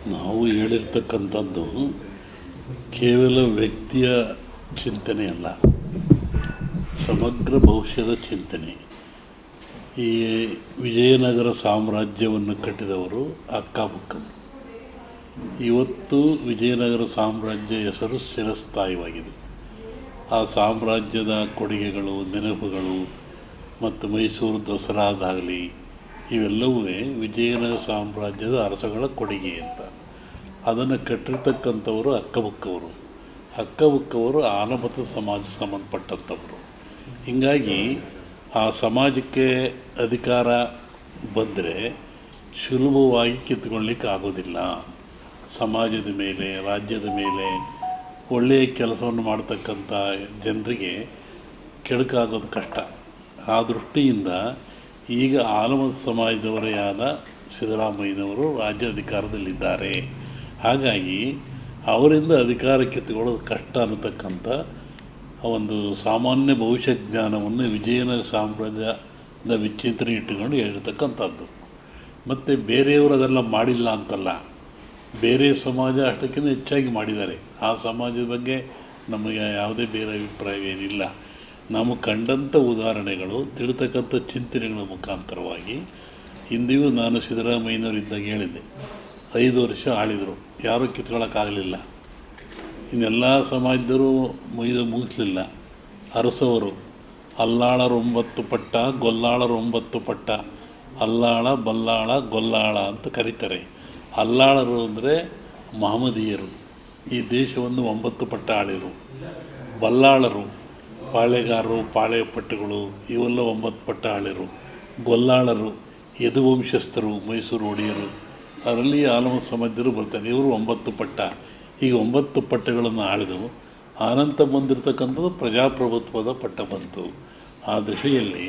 ನಾವು ಹೇಳಿರ್ತಕ್ಕಂಥದ್ದು ಕೇವಲ ವ್ಯಕ್ತಿಯ ಚಿಂತನೆ ಅಲ್ಲ, ಸಮಗ್ರ ಭವಿಷ್ಯದ ಚಿಂತನೆ. ಈ ವಿಜಯನಗರ ಸಾಮ್ರಾಜ್ಯವನ್ನು ಕಟ್ಟಿದವರು ಅಕ್ಕಬುಕ್ಕರು. ಇವತ್ತು ವಿಜಯನಗರ ಸಾಮ್ರಾಜ್ಯ ಹೆಸರು ಚಿರಸ್ಥಾಯಿಯಾಗಿದೆ. ಆ ಸಾಮ್ರಾಜ್ಯದ ಕೊಡುಗೆಗಳು, ನೆನಪುಗಳು ಮತ್ತು ಮೈಸೂರು ದಸರಾದಾಗಲಿ ಇವೆಲ್ಲವೂ ವಿಜಯನಗರ ಸಾಮ್ರಾಜ್ಯದ ಅರಸಗಳ ಕೊಡುಗೆ ಅಂತ. ಅದನ್ನು ಕಟ್ಟಿರ್ತಕ್ಕಂಥವರು ಅಕ್ಕಬುಕ್ಕವರು. ಅಕ್ಕಬುಕ್ಕವರು ಆಲಮತ ಸಮಾಜ ಸಂಬಂಧಪಟ್ಟಂಥವರು. ಹೀಗಾಗಿ ಆ ಸಮಾಜಕ್ಕೆ ಅಧಿಕಾರ ಬಂದರೆ ಸುಲಭವಾಗಿ ಕಿತ್ಕೊಳ್ಳಿಕ್ಕೆ ಆಗೋದಿಲ್ಲ. ಸಮಾಜದ ಮೇಲೆ, ರಾಜ್ಯದ ಮೇಲೆ ಒಳ್ಳೆಯ ಕೆಲಸವನ್ನು ಮಾಡ್ತಕ್ಕಂಥ ಜನರಿಗೆ ಕೆಡುಕಾಗೋದು ಕಷ್ಟ. ಆ ದೃಷ್ಟಿಯಿಂದ ಈಗ ಆಲಮತ ಸಮಾಜದವರೇ ಆದ ಸಿದ್ದರಾಮಯ್ಯನವರು ರಾಜ್ಯ ಅಧಿಕಾರದಲ್ಲಿದ್ದಾರೆ. ಹಾಗಾಗಿ ಅವರಿಂದ ಅಧಿಕಾರ ಕಿತ್ತುಕೊಳ್ಳೋದು ಕಷ್ಟ ಅನ್ನತಕ್ಕಂಥ ಒಂದು ಸಾಮಾನ್ಯ ಭವಿಷ್ಯ ಜ್ಞಾನವನ್ನು ವಿಜಯನಗರ ಸಾಮ್ರಾಜ್ಯದ ವಿಚಿಂತನೆ ಇಟ್ಟುಕೊಂಡು ಹೇಳಿರ್ತಕ್ಕಂಥದ್ದು. ಮತ್ತು ಬೇರೆಯವರು ಅದೆಲ್ಲ ಮಾಡಿಲ್ಲ ಅಂತಲ್ಲ, ಬೇರೆ ಸಮಾಜ ಅಷ್ಟಕ್ಕಿಂತ ಹೆಚ್ಚಾಗಿ ಮಾಡಿದ್ದಾರೆ. ಆ ಸಮಾಜದ ಬಗ್ಗೆ ನಮಗೆ ಯಾವುದೇ ಬೇರೆ ಅಭಿಪ್ರಾಯವೇನಿಲ್ಲ. ನಾವು ಕಂಡಂಥ ಉದಾಹರಣೆಗಳು, ತಿಳ್ತಕ್ಕಂಥ ಚಿಂತನೆಗಳ ಮುಖಾಂತರವಾಗಿ ಹಿಂದೆಯೂ ನಾನು ಸಿದ್ದರಾಮಯ್ಯನವರಿದ್ದಾಗ ಹೇಳಿದ್ದೆ, 5 ವರ್ಷ ಆಳಿದರು, ಯಾರೂ ಕಿತ್ಕೊಳ್ಳೋಕ್ಕಾಗಲಿಲ್ಲ. ಇನ್ನೆಲ್ಲ ಸಮಾಜದವರು ಮುಗಿಸಲಿಲ್ಲ. ಅರಸವರು ಅಲ್ಲಾಳರು 9 ಪಟ್ಟ, ಗೊಲ್ಲಾಳರು 9 ಪಟ್ಟ, ಅಲ್ಲಾಳ, ಬಲ್ಲಾಳ, ಗೊಲ್ಲಾಳ ಅಂತ ಕರೀತಾರೆ. ಅಲ್ಲಾಳರು ಅಂದರೆ ಮಹಮ್ಮದೀಯರು, ಈ ದೇಶವನ್ನು 9 ಪಟ್ಟ ಆಳಿದರು. ಬಲ್ಲಾಳರು ಪಾಳೆಗಾರರು, ಪಾಳೆಪಟ್ಟುಗಳು ಇವೆಲ್ಲ 9 ಪಟ್ಟ ಆಳಿರು. ಗೊಲ್ಲಾಳರು ಯದುವಂಶಸ್ಥರು, ಮೈಸೂರು ಒಡೆಯರು, ಅದರಲ್ಲಿ ಆಲಮತ ಸಮಾಜರು ಬರ್ತಾರೆ. ಇವರು 9 ಪಟ್ಟ. ಈಗ 9 ಪಟ್ಟಗಳನ್ನು ಆಳಿದು ಆನಂತರ ಬಂದಿರತಕ್ಕಂಥದ್ದು ಪ್ರಜಾಪ್ರಭುತ್ವದ ಪಟ್ಟ ಬಂತು. ಆ ದಶೆಯಲ್ಲಿ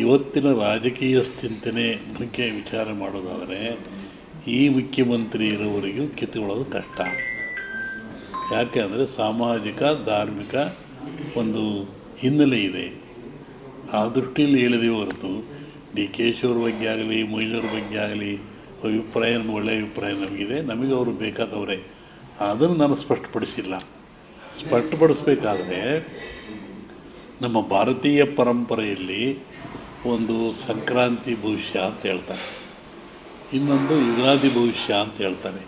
ಇವತ್ತಿನ ರಾಜಕೀಯ ಚಿಂತನೆ ಬಗ್ಗೆ ವಿಚಾರ ಮಾಡೋದಾದರೆ ಈ ಮುಖ್ಯಮಂತ್ರಿ ಇರೋವರೆಗೂ ಕಿತ್ತುಕೊಳ್ಳೋದು ಕಷ್ಟ. ಯಾಕೆ ಅಂದರೆ ಸಾಮಾಜಿಕ, ಧಾರ್ಮಿಕ ಒಂದು ಹಿನ್ನೆಲೆ ಇದೆ. ಆ ದೃಷ್ಟಿಯಲ್ಲಿ ಹೇಳಿದೀವಿ ಹೊರತು ಡಿ ಕೆ ಶಿವ್ರ ಬಗ್ಗೆ ಆಗಲಿ, ಮೊಯ್ಲೂರ ಬಗ್ಗೆ ಆಗಲಿ ಅಭಿಪ್ರಾಯ ಒಳ್ಳೆಯ ಅಭಿಪ್ರಾಯ ನಮಗಿದೆ. ನಮಗೆ ಅವರು ಬೇಕಾದವರೇ. ಅದನ್ನು ನಾನು ಸ್ಪಷ್ಟಪಡಿಸಿಲ್ಲ. ಸ್ಪಷ್ಟಪಡಿಸ್ಬೇಕಾದ್ರೆ ನಮ್ಮ ಭಾರತೀಯ ಪರಂಪರೆಯಲ್ಲಿ ಒಂದು ಸಂಕ್ರಾಂತಿ ಭವಿಷ್ಯ ಅಂತ ಹೇಳ್ತಾರೆ, ಇನ್ನೊಂದು ಯುಗಾದಿ ಭವಿಷ್ಯ ಅಂತ ಹೇಳ್ತಾರೆ.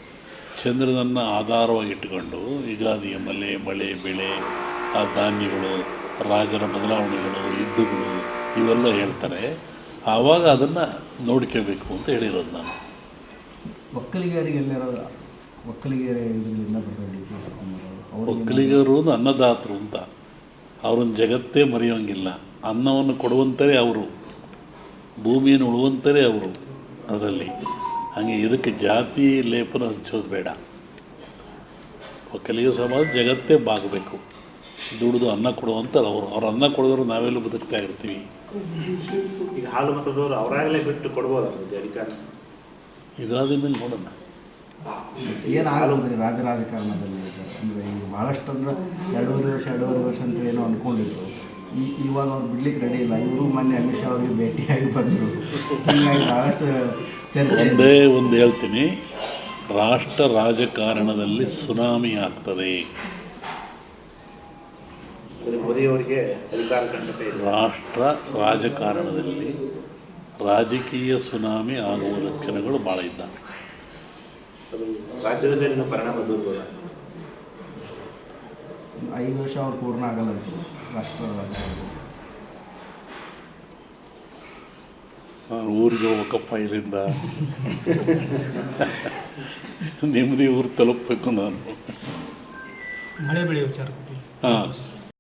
ಚಂದ್ರನನ್ನು ಆಧಾರವಾಗಿಟ್ಟುಕೊಂಡು ಯುಗಾದಿಯ ಮಳೆ, ಬೆಳೆ, ಆ ಧಾನ್ಯಗಳು, ರಾಜರ ಬದಲಾವಣೆಗಳು, ಯುದ್ಧಗಳು ಇವೆಲ್ಲ ಹೇಳ್ತಾರೆ. ಆವಾಗ ಅದನ್ನು ನೋಡ್ಕೋಬೇಕು ಅಂತ ಹೇಳಿರೋದು ನಾನು. ಒಕ್ಕಲಿಗರು ಅನ್ನದಾತರು ಅಂತ, ಅವ್ರನ್ನ ಜಗತ್ತೇ ಮರೆಯೋಂಗಿಲ್ಲ. ಅನ್ನವನ್ನು ಕೊಡುವಂಥರೇ ಅವರು, ಭೂಮಿಯನ್ನು ಉಳುವಂಥರೇ ಅವರು. ಅದರಲ್ಲಿ ಹಾಗೆ ಇದಕ್ಕೆ ಜಾತಿ ಲೇಪನ ಹಂಚೋದು ಬೇಡ. ಒಕ್ಕಲಿಗ ಸಮಾಜ ಜಗತ್ತೇ ಬಾಗಬೇಕು, ದುಡಿದು ಅನ್ನ ಕೊಡುವಂಥದ್ದು ಅವರು. ಅವ್ರು ಅನ್ನ ಕೊಡಿದ್ರು ನಾವೆಲ್ಲ ಬದುಕ್ತಾ ಇರ್ತೀವಿ. ಈಗ ಹಾಲು ಮತದವರು ಅವರಾಗಲೇ ಬಿಟ್ಟು ಕೊಡ್ಬೋದ ಅಧಿಕಾರ? ಯುಗಾದಿ ಮೇಲೆ ನೋಡೋಣ ಏನಾಗಲ್ರಿ ರಾಜಕಾರಣದಲ್ಲಿ. ಅಂದರೆ ಈಗ ಭಾಳಷ್ಟು ಅಂದ್ರೆ 2.5 ವರ್ಷ ಅಂತ ಏನೋ ಅಂದ್ಕೊಂಡಿದ್ರು. ಇವಾಗ ಅವ್ರು ಬಿಡ್ಲಿಕ್ಕೆ ರೆಡಿ ಇಲ್ಲ. ಇವರು ಮೊನ್ನೆ ಅಮಿತ್ ಶಾ ಅವರಿಗೆ ಭೇಟಿಯಾಗಿ ಬಂದರು. ಹೀಗಾಗಿ ಭಾಳಷ್ಟು ಚರ್ಚೆ. ಒಂದೇ ಒಂದು ಹೇಳ್ತೀನಿ, ರಾಷ್ಟ್ರ ರಾಜಕಾರಣದಲ್ಲಿ ಸುನಾಮಿ ಆಗ್ತದೆ. ಮೋದಿಯವರಿಗೆ ಅಧಿಕಾರ ಖಂಡಿತ ಇಲ್ಲ. ರಾಷ್ಟ್ರ ರಾಜಕಾರಣದಲ್ಲಿ ರಾಜಕೀಯ ಸುನಾಮಿ ಆಗುವ ಲಕ್ಷಣಗಳು ಭಾಳ ಇದ್ದಾವೆ. ಅದು ರಾಜ್ಯದ ಮೇಲಿನ ಪರಿಣಾಮ ಬೀರ್ಬೋದ? 5 ವರ್ಷ ಅವ್ರು ಪೂರ್ಣ ಆಗಲ್ಲ ರಾಷ್ಟ್ರ ರಾಜಕಾರಣ. ಊರಿಗೆ ಹೋಗ್ಬೇಕಪ್ಪ ಇಲ್ಲಿಂದ, ನೆಮ್ಮದಿ ಊರು ತಲುಪಬೇಕು ನಾನು. ಮಳೆ ಬೆಳೆ ವಿಚಾರ ಹಾಂ